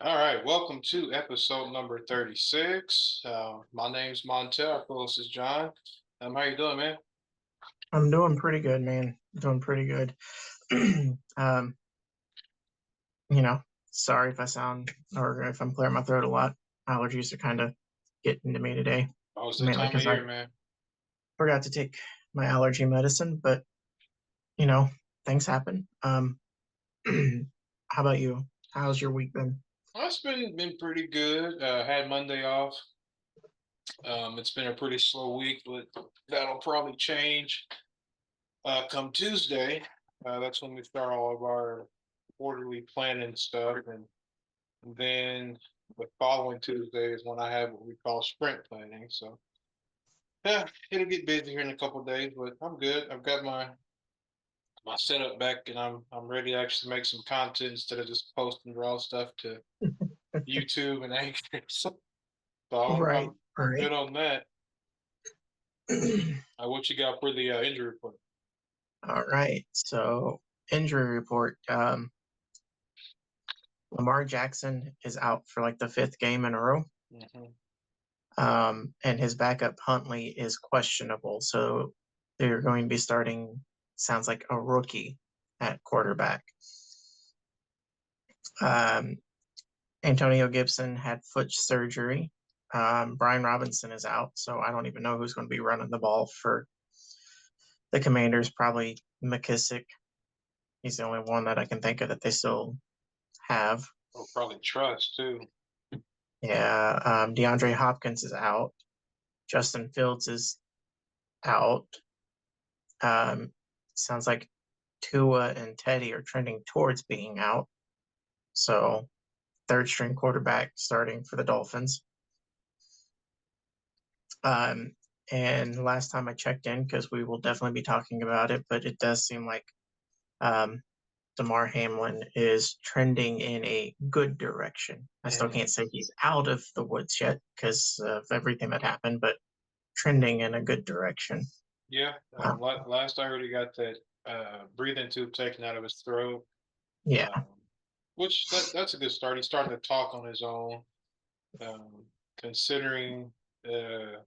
All right, welcome to episode number 36. My name's Montel. Our co-host is John. How you doing, man? I'm doing pretty good, man. Doing pretty good. um, you know, sorry if I sound or if I'm clearing my throat a lot. Allergies are kind of getting to me today, Oh, it's that mainly time of because I year, man. forgot to take my allergy medicine. But you know, things happen. How about you? How's your week been? Well, it's been pretty good. Had Monday off. It's been a pretty slow week, but that'll probably change come Tuesday. That's when we start all of our quarterly planning stuff, and then the following Tuesday is when I have what we call sprint planning. So yeah, it'll get busy here in a couple of days, but I'm good. I've got my setup back, and I'm ready to actually make some content instead of just posting raw stuff to YouTube and Anchor. So Right, I'm right. good on that. What you got for the injury report? All right. So injury report. Lamar Jackson is out for like the fifth game in a row. Hmm. And his backup Huntley is questionable. So they're going to be starting, sounds like a rookie at quarterback. Um, Antonio Gibson had foot surgery. Brian Robinson is out, so I don't even know who's going to be running the ball for the Commanders. Probably McKissick. He's the only one that I can think of that they still have. Or probably trust too. Yeah, DeAndre Hopkins is out. Justin Fields is out. Um, Sounds like Tua and Teddy are trending towards being out. So third string quarterback starting for the Dolphins. Um, and last time I checked in, because we will definitely be talking about it, but it does seem like um, Damar Hamlin is trending in a good direction. I still Hmm. can't say he's out of the woods yet because of everything that happened, but trending in a good direction. Yeah. Uh, Last I heard, he got that breathing tube taken out of his throat, yeah, um, which that's a good start. He's starting to talk on his own, considering uh,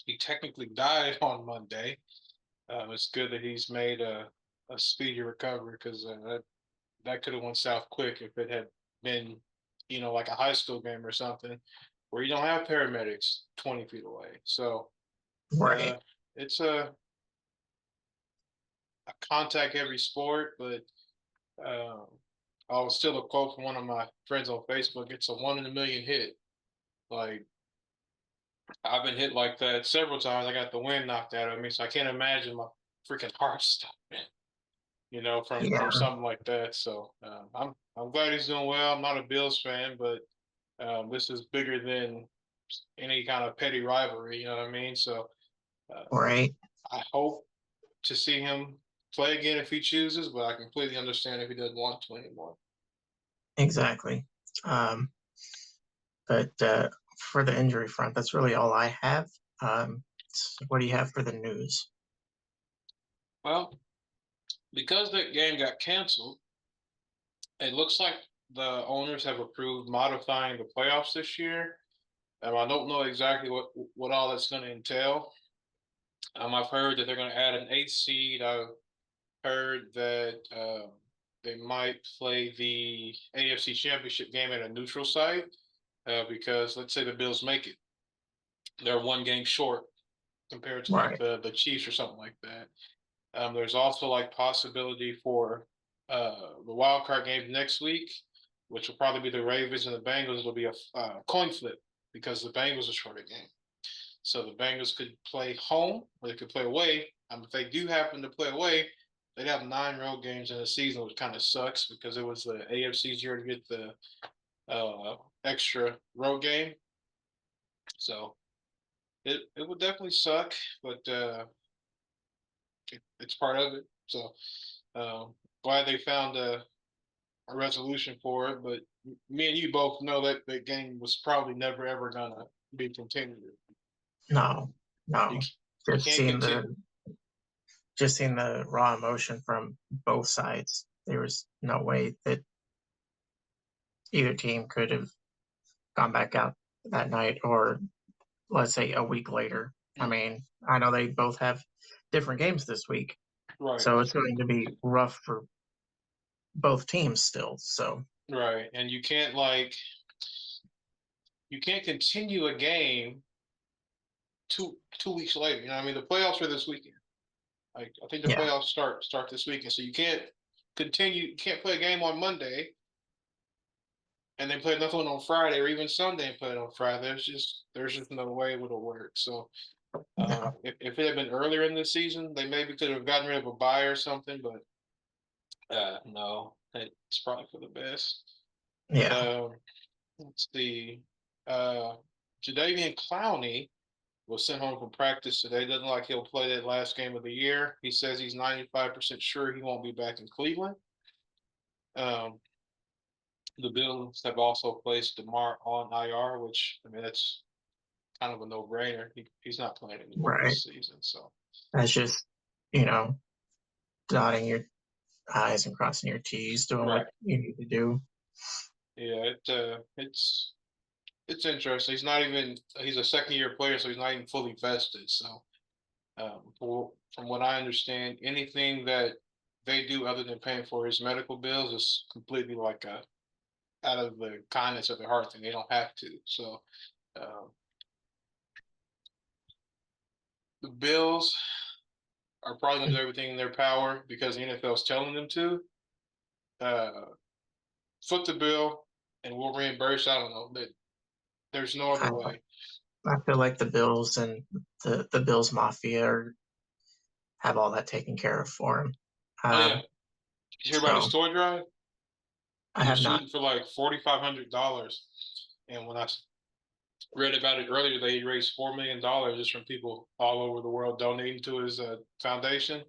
he technically died on Monday. It's good that he's made a speedy recovery because that could have went south quick if it had been, like a high school game or something where you don't have paramedics 20 feet away. So right. uh, it's a contact heavy sport, but um, I was still a quote from one of my friends on Facebook. It's a one in a million hit. Like I've been hit like that several times. I got the wind knocked out of me, so I can't imagine my freaking heart stopping. From Yeah, something like that. So I'm glad he's doing well. I'm not a Bills fan, but this is bigger than any kind of petty rivalry. You know what I mean? So uh, right. I hope to see him play again if he chooses, but I completely understand if he doesn't want to anymore. Exactly. Um, but for the injury front, that's really all I have. What do you have for the news? Well, because that game got canceled, it looks like the owners have approved modifying the playoffs this year. I don't know exactly what all that's going to entail. I've heard that they're going to add an eighth seed. I've heard that they might play the AFC Championship game at a neutral site because let's say the Bills make it, they're one game short compared to like Right. the Chiefs or something like that. There's also like possibility for the wild card game next week, which will probably be the Ravens and the Bengals. It'll be a coin flip because the Bengals are short a game. So the Bengals could play home or they could play away. If they do happen to play away, they'd have 9 road games in the season, which kind of sucks because it was the AFC's year to get the extra road game. So it would definitely suck, but it's part of it. So glad they found a resolution for it. But me and you both know that that game was probably never ever gonna be continued. No, You no. you Just can't seeing continue. the raw emotion from both sides. There was no way that either team could have gone back out that night, or let's say a week later. I Mm, mean, I know they both have different games this week, right, so it's going to be rough for both teams still. So right. And you can't continue a game two weeks later. You know, what I mean, the playoffs are this weekend. Like I think the yeah, playoffs start this weekend, so you can't continue. You can't play a game on Monday and then play another one on Friday or even Sunday and play it on Friday. There's just no way it would have worked. So no, if it had been earlier in the season, they maybe could have gotten rid of a buy or something. But no, it's probably for the best. yeah, Um, let's see. Uh, Jadeveon Clowney was sent home from practice today. Doesn't like he'll play that last game of the year. He says he's 95% sure he won't be back in Cleveland. Um, the Bills have also placed Damar on IR, which I mean that's kind of a no-brainer. He's not playing anymore right. this season, so That's just you know dotting your I's and crossing your T's, doing what right. you need to do. Yeah, it's interesting. He's a second-year player, so he's not even fully vested. So from what I understand, anything that they do other than paying for his medical bills is completely like a out of the kindness of their heart, and they don't have to. So um, the Bills are probably going to do everything in their power because the NFL is telling them to. Uh, Foot the bill, and we'll reimburse. I don't know, but there's no other I, way. I feel like the Bills and the Bills Mafia have all that taken care of for him. Oh yeah, Um, you hear about his so toy drive? I He was have not. shooting for like $4,500, and when I read about it earlier, they raised $4 million just from people all over the world donating to his foundation.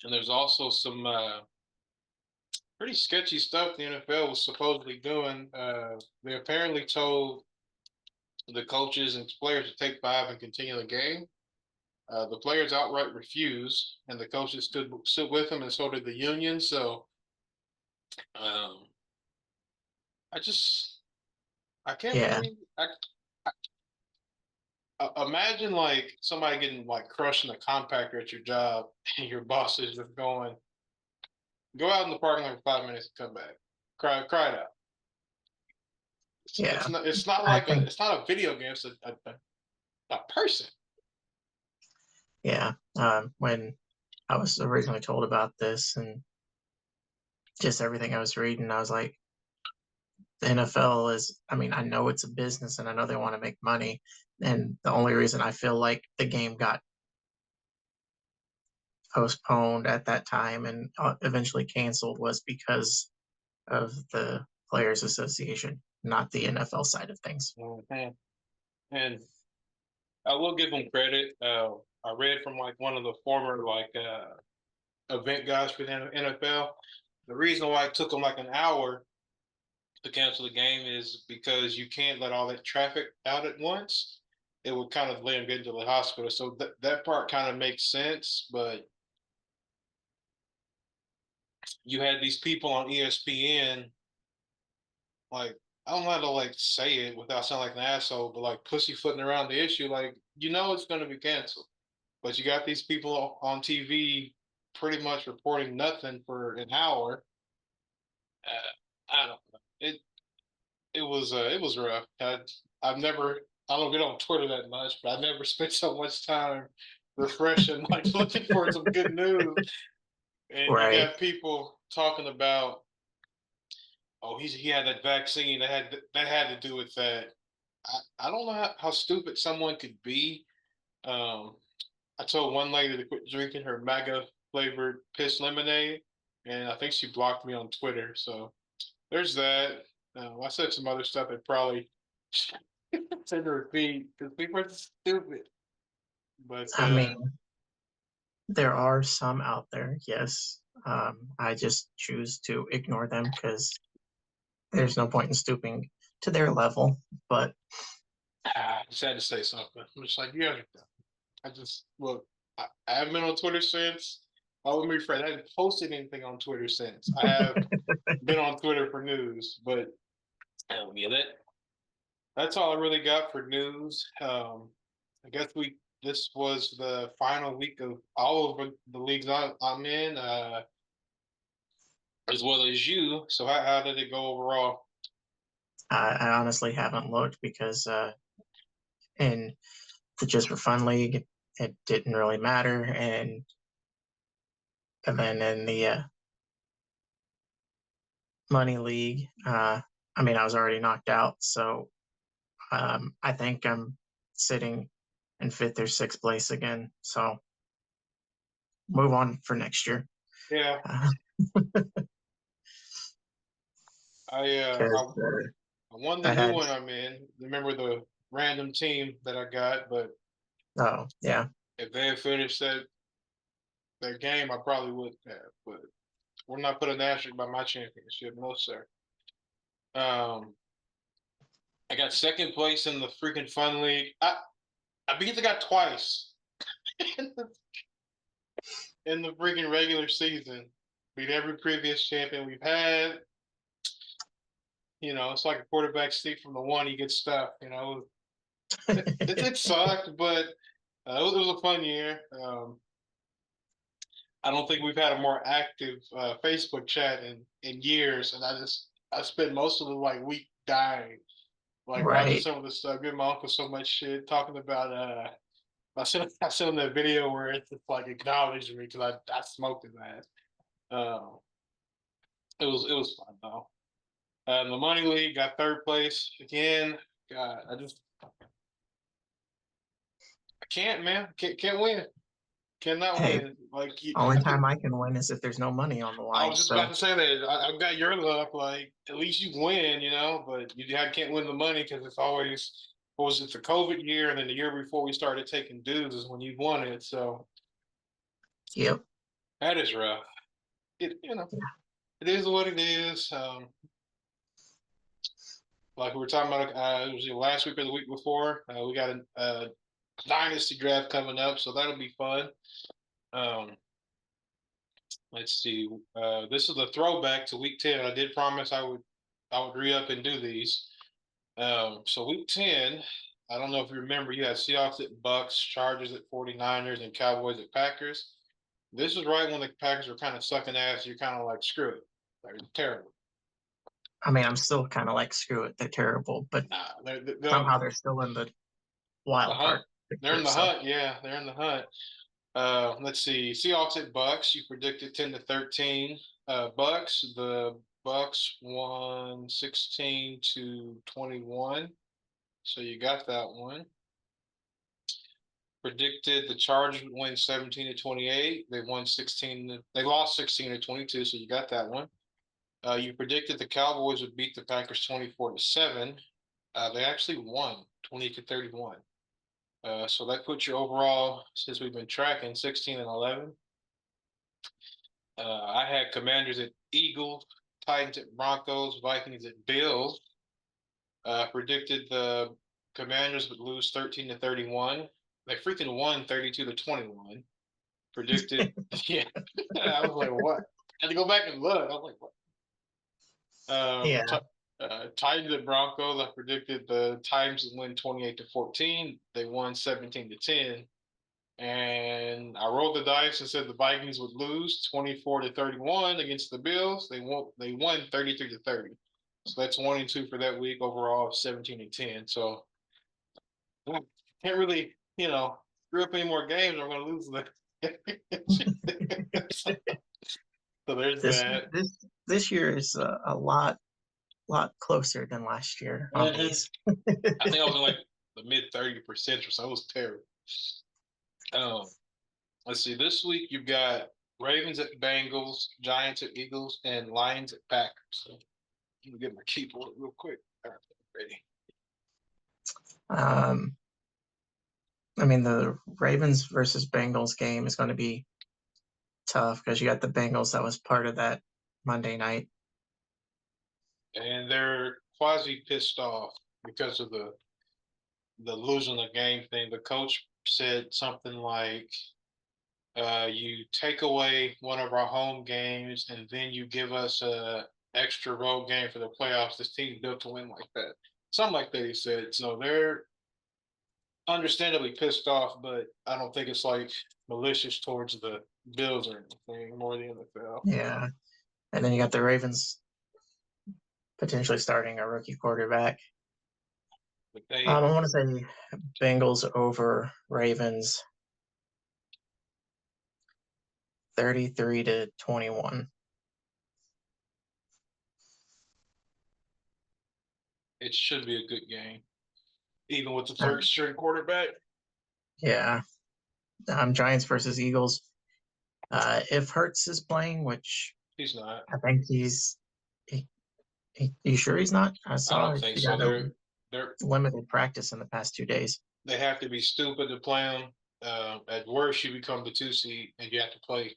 And there's also some pretty sketchy stuff the NFL was supposedly doing. They apparently told the coaches and players to take five and continue the game. The players outright refused, and the coaches stood with them, and so did the union. So um, I just I can't Yeah, believe imagine like somebody getting like crushed in a compactor at your job, and your boss is just going, "Go out in the parking lot for 5 minutes and come back, cry it out." yeah. It's not I like think it's not a video game. It's a person. yeah. When I was originally told about this and just everything I was reading, I was like, the NFL is. I mean, I know it's a business and I know they want to make money, and the only reason I feel like the game got postponed at that time and eventually canceled was because of the Players Association, not the NFL side of things. Mhm. And I will give them credit. I read from like one of the former like event guys for the NFL. The reason why it took them like an hour to cancel the game is because you can't let all that traffic out at once. It would kind of let them get into the hospital. So that part kind of makes sense. But you had these people on ESPN, like, I don't know how to like say it without sounding like an asshole, but like pussyfooting around the issue. Like, it's going to be canceled. But you got these people on TV pretty much reporting nothing for an hour. I don't know. It was rough. I've never I don't get on Twitter that much, but I've never spent so much time refreshing, like looking for some good news. And you Right. got people talking about, oh, he had that vaccine that had to do with that. I don't know how stupid someone could be. Um, I told one lady to quit drinking her MAGA flavored piss lemonade, and I think she blocked me on Twitter. So there's that. I said some other stuff that probably said to repeat because people are stupid. But I mean, there are some out there, yes. I just choose to ignore them because there's no point in stooping to their level. But I just had to say something. I'm just like, yeah, I just look. I haven't been on Twitter since let me rephrase. I haven't posted anything on Twitter since. I have been on Twitter for news, but yeah, that's all I really got for news. I guess this was the final week of all of the leagues I'm in, as well as you. So how did it go overall? I honestly haven't looked because in the Just for Fun League, it didn't really matter, and then in the Money League, I mean, I was already knocked out, so I think I'm sitting in fifth or sixth place again. So move on for next year. Yeah, Uh, I 'Cause, I won the I new had, one I'm in. Remember the random team that I got, but oh yeah, if they had finished that game, I probably would have. But we're not putting an asterisk by my championship, no sir. Um, I got second place in the freaking fun league. I beat the guy twice in the freaking regular season. Beat every previous champion we've had. You know, it's like a quarterback sneak from the one he gets stuck. You know, it sucked, but it was a fun year. I don't think we've had a more active Facebook chat in years, and I spent most of the like week dying, like watching right. some of the stuff, giving my uncle so much shit, talking about I sent him that video where it's just like acknowledged me because I smoked his ass. It was fun though. In the money league, got third place again. God, I can't, man. Can't win. Cannot Hey, win. Like only time I can win is if there's no money on the I line. was just about So to say that. I've got your luck. Like at least you win, you know, but I can't win the money because it's always what was it the COVID year, and then the year before we started taking dues is when you won it. So yep. that is rough. It is what it is. Like we were talking about, it was last week or the week before. We got a dynasty draft coming up, so that'll be fun. Um, let's see. This is a throwback to week 10. I did promise I would re up and do these. So week 10, I don't know if you remember, you had Seahawks at Bucks, Chargers at 49ers, and Cowboys at Packers. This is right when the Packers were kind of sucking ass. You're kind of like, screw it. They're terrible. I mean, I'm still kind of like, screw it, they're terrible, but Nah, somehow they're still in the the wild hunt. card They're in picture. the So hunt. Yeah, they're in the hunt. Let's see. Seahawks at Bucks. You predicted 10-13. Bucks. The Bucks won 16-21. So you got that one. Predicted the Chargers would win 17-28. They won 16. They lost 16-22. So you got that one. You predicted the Cowboys would beat the Packers 24-7. They actually won 20-31. So that puts you overall, since we've been tracking, 16-11. I had Commanders at Eagles, Titans at Broncos, Vikings at Bills. Predicted the Commanders would lose 13-31. They freaking won 32-21. Predicted, yeah. I was like, what? I had to go back and look. I was like, what? yeah, Titans at Broncos. I predicted the Titans would win 28-14. They won 17-10. And I rolled the dice and said the Vikings would lose 24-31 against the Bills. They won 33-30. So that's 1-2 for that week overall of 17-10. So I can't really, screw up any more games. I'm going to lose them. So there's this that. this this year is a lot closer than last year on Mhm. these. I think I was in like the mid 30% or so. It was terrible. Um, let's see. This week you've got Ravens at Bengals, Giants at Eagles, and Lions at Packers. So let me get my keyboard real quick. All right, ready. um, I mean, the Ravens versus Bengals game is going to be tough because you got the Bengals that was part of that Monday night. And they're quasi pissed off because of the losing the game thing. The coach said something like, You take away one of our home games, and then you give us a extra road game for the playoffs. This team's built to win like that. Something like that, he said. So they're understandably pissed off, but I don't think it's like malicious towards the Bills or anything, more the NFL. Yeah. And then you got the Ravens potentially starting a rookie quarterback. But they, I want to say Bengals over Ravens 33-21. it should be a good game, even with the third Um, string quarterback. yeah. Giants versus Eagles. If Hurts is playing, which He's not. I think you sure he's not? I I saw don't think he so. got a They're limited practice in the past 2 days. they have to be stupid to play him. At worst, you become the 2 seed and you have to play.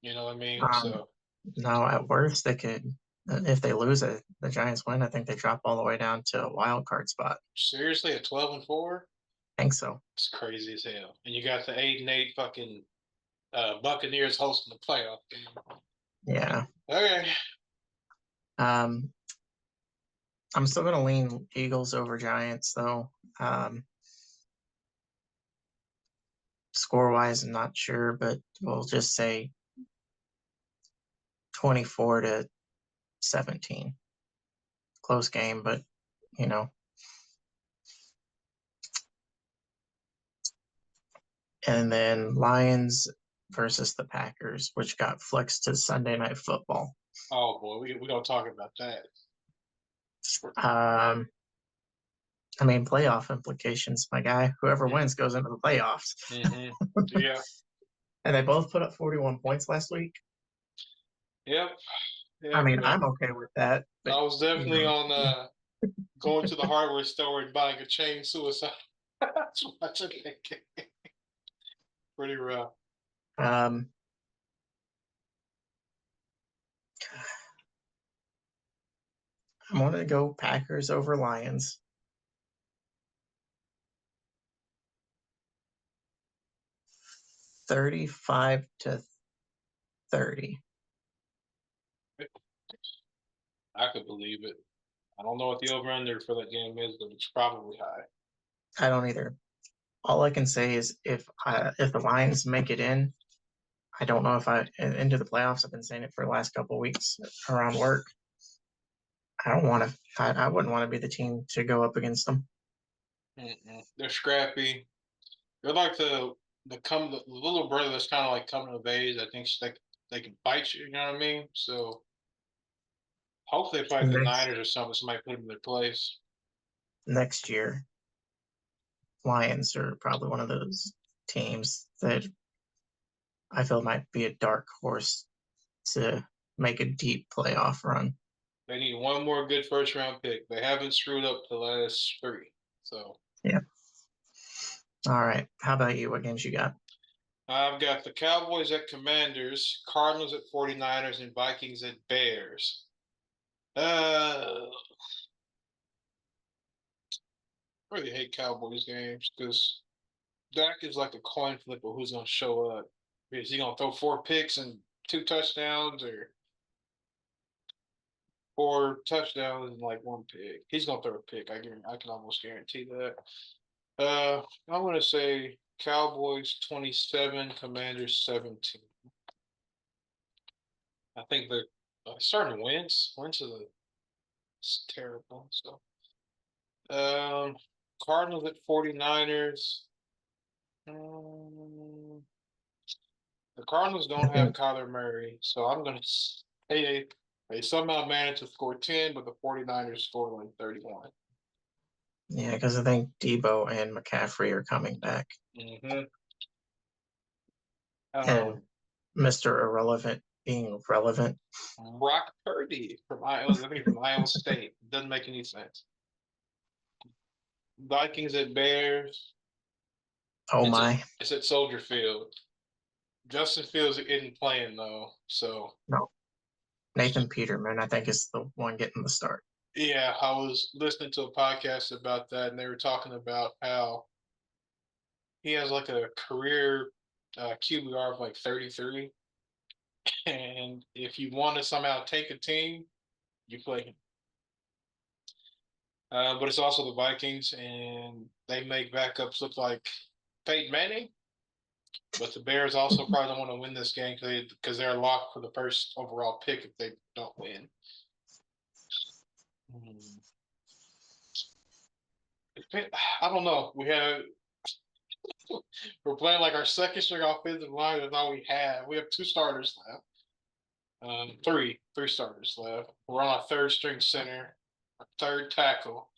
You know what I mean? Um, So no, at worst they could, if they lose it, the Giants win. I think they drop all the way down to a wild card spot. seriously, at 12-4, I think so. it's crazy as hell. And you got the 8-8 fucking Buccaneers hosting the playoff game. Yeah. Okay. Um, I'm still gonna lean Eagles over Giants though. Score wise, I'm not sure, but we'll just say 24-17. Close game, but you know. And then Lions versus the Packers, which got flexed to Sunday Night Football. Oh boy, we don't talk about that. Um, I mean, playoff implications, my guy. Whoever wins goes into the playoffs. Mm-hmm. Yeah. And they both put up 41 points last week. Yep. I Yep. mean, I'm okay with that. But, I was you definitely know, on going to the hardware store and buying a chain suicide. That's watching that game. Pretty rough. um, I'm going to go Packers over Lions. 35-30. I could believe it. I don't know what the over under for that game is, but it's probably high. I don't either. All I can say is if the Lions make it in, I don't know if into the playoffs. I've been saying it for the last couple of weeks around work. I don't want to. I wouldn't want to be the team to go up against them. Mm-mm. They're scrappy. They're like the little brother that's kind of like coming of age. I think they can bite you. You know what I mean? So hopefully, they fight the Next Niners or something. Somebody put them in their place. next year, Lions are probably one of those teams that I feel might be a dark horse to make a deep playoff run. They need one more good first round pick. They haven't screwed up the last three. So Yeah. All right. How about you? What games you got? I've got the Cowboys at Commanders, Cardinals at 49ers, and Vikings at Bears. I really hate Cowboys games because Dak is like a coin flip of who's going to show up. Is he going to throw 4 picks and 2 touchdowns or 4 touchdowns and like 1 pick? He's going to throw a pick. I can almost guarantee that. I'm going to say Cowboys 27, Commanders 17. I think they're starting to Wentz. Wentz is terrible. So, Cardinals at 49ers. Um, the Cardinals don't have Kyler Murray, so I'm going to say they somehow managed to score 10, but the 49ers scored like 31. Yeah, because I think Debo and McCaffrey are coming back, Mm-hmm. and Mr. Irrelevant being relevant. Brock Purdy from Iowa, I think from Iowa State. Doesn't make any sense. Vikings at Bears. Oh It's at my, it's at Soldier Field. Justin Fields isn't playing though, so no. Nathan Peterman, I think, is the one getting the start. yeah, I was listening to a podcast about that, and they were talking about how he has like a career QBR of like 33. And if you want to somehow take a team, you play him. But it's also the Vikings, and they make backups look like Peyton Manning. But the Bears also probably don't want to win this game because they're locked for the first overall pick if they don't win. I don't know. We're playing like our second string offensive line is all we have. We have two starters left. Three starters left. We're on our third string center, our third tackle.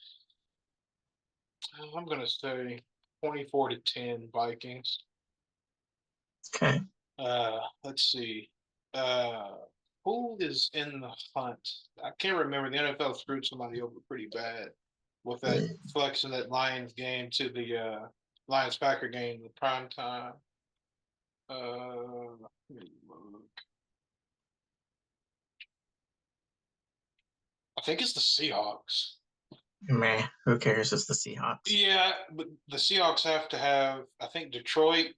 I'm gonna say 24-10 Vikings. Okay. Let's see. Who is in the hunt? I can't remember. The NFL screwed somebody over pretty bad with that flexing that Lions game to the Lions Packer game, the prime time. Let me look. I think it's the Seahawks. Meh, who cares? It's the Seahawks. Yeah, but the Seahawks have to have, I think Detroit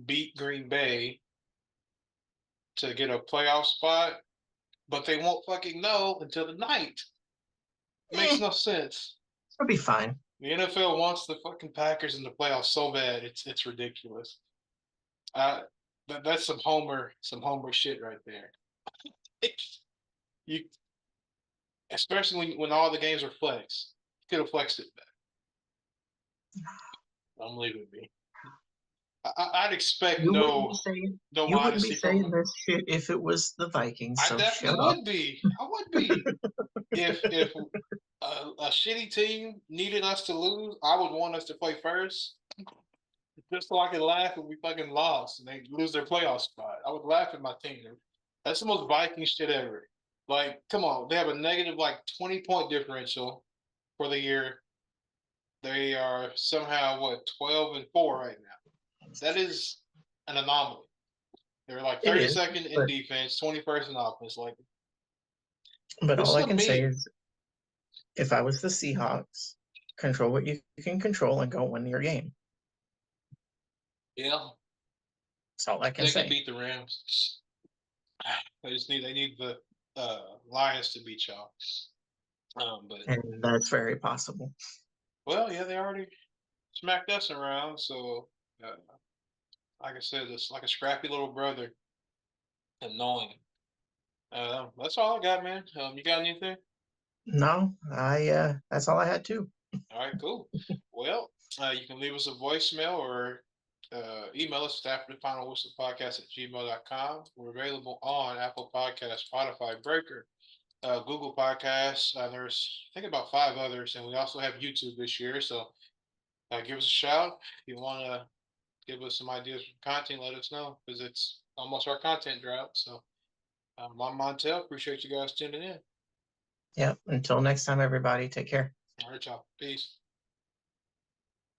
beat Green Bay to get a playoff spot, but they won't fucking know until the night. Makes no sense. It'll be fine. The NFL wants the fucking Packers in the playoffs so bad, it's ridiculous. That's some homer shit right there. You, especially when all the games are flexed, you could have flexed it back. I'm leaving it be. I'd expect You no wouldn't be honesty from saying them. this shit if it was the Vikings. I So definitely shut up. would be. I would be. If a shitty team needed us to lose, I would want us to play first, just so I could laugh if we fucking lost and they lose their playoff spot. I would laugh at my team. That's the most Viking shit ever. Like, come on, they have a negative like 20-point differential for the year. They are somehow 12-4 right now. That is an anomaly. They're like It is, 32nd in defense, 21st in offense. Like, but all I listen to can say me. is, if I was the Seahawks, control what you can control and go win your game. Yeah, That's all I can they can say. beat the Rams. They need the Lions to beat y'all. But And that's very possible. well, yeah, they already smacked us around. So, like I said, it's like a scrappy little brother. Annoying. That's all I got, man. You got anything? No, that's all I had too. All right, cool. Well, you can leave us a voicemail or email us at afterthefinalwhistlepodcast@gmail.com. We're available on Apple Podcasts, Spotify, Breaker, Google Podcasts. There's, I think, about 5 others, and we also have YouTube this year. So give us a shout. If you want to give us some ideas for content, let us know because it's almost our content drought. So I'm Montel. Appreciate you guys tuning in. Yep. Until next time, everybody, take care. All right, y'all. Peace.